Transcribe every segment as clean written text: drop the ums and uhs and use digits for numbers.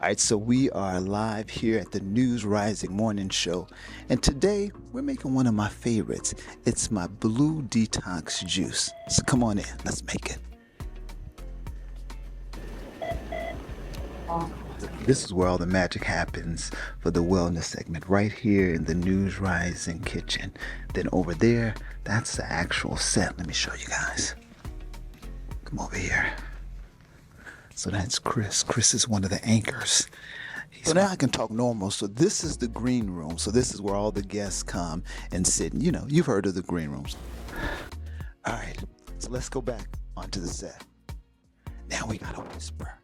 All right, so we are live here at the News Rising Morning Show, and today we're making one of my favorites. It's my blue detox juice. So come on in, let's make it. This is where all the magic happens for the wellness segment, right here in the News Rising kitchen. Then over there, that's the actual set. Let me show you guys. Come over here. So that's Chris. Chris is one of the anchors. So now I can talk normal. So this is the green room. So this is where all the guests come and sit. You know, you've heard of the green rooms. All right, so let's go back onto the set. Now we gotta whisper.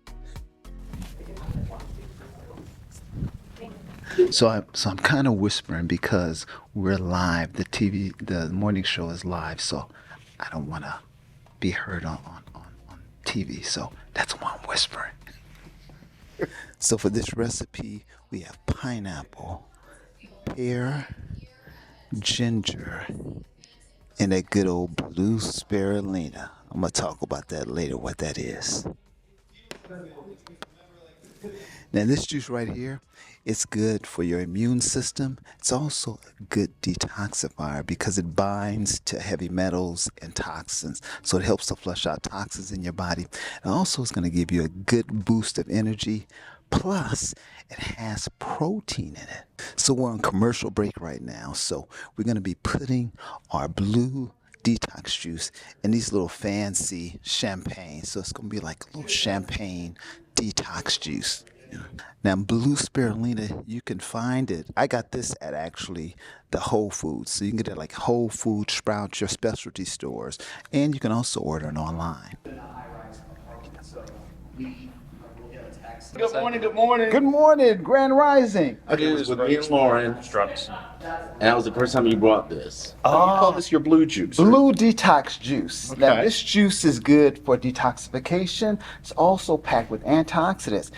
So I'm kind of whispering because we're live. The morning show is live. So I don't want to be heard on TV. So that's why I'm whispering. So for this recipe, we have pineapple, pear, ginger, and a good old blue spirulina. I'm going to talk about that later, what that is. Now this juice right here, it's good for your immune system. It's also a good detoxifier because it binds to heavy metals and toxins. So it helps to flush out toxins in your body. And also it's going to give you a good boost of energy. Plus, it has protein in it. So we're on commercial break right now. So we're going to be putting our blue detox juice in these little fancy champagne. So it's going to be like a little champagne detox juice. Now, blue spirulina, you can find it. I got this at actually the Whole Foods. So you can get it like Whole Foods, Sprouts, your specialty stores. And you can also order it online. Good morning, good morning. Good morning, Grand Rising. Okay, it was with me and Lauren. And that was the first time you brought this. Oh. You call this your blue juice? Blue detox juice. Okay. Now, this juice is good for detoxification. It's also packed with antioxidants.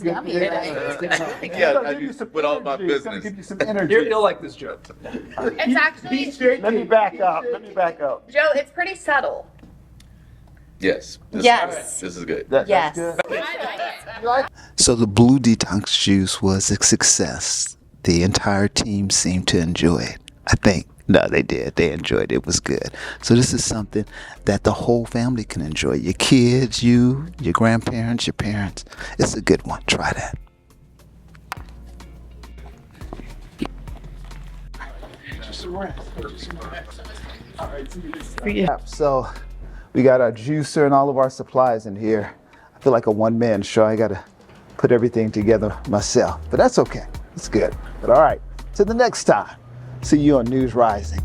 Yeah, I do put all my It's gonna business. give you some energy. You'll like this joke. It's actually, Let me back up. Joe, it's pretty subtle. Yes. Yes. This is good. Yes. So the blue detox juice was a success. The entire team seemed to enjoy it. I think. No, they did. They enjoyed it. It was good. So this is something that the whole family can enjoy. Your kids, you, your grandparents, your parents. It's a good one. Try that. So we got our juicer and all of our supplies in here. I feel like a one-man show. I got to put everything together myself. But that's okay. It's good. But all right, till the next time. See you on News Rising.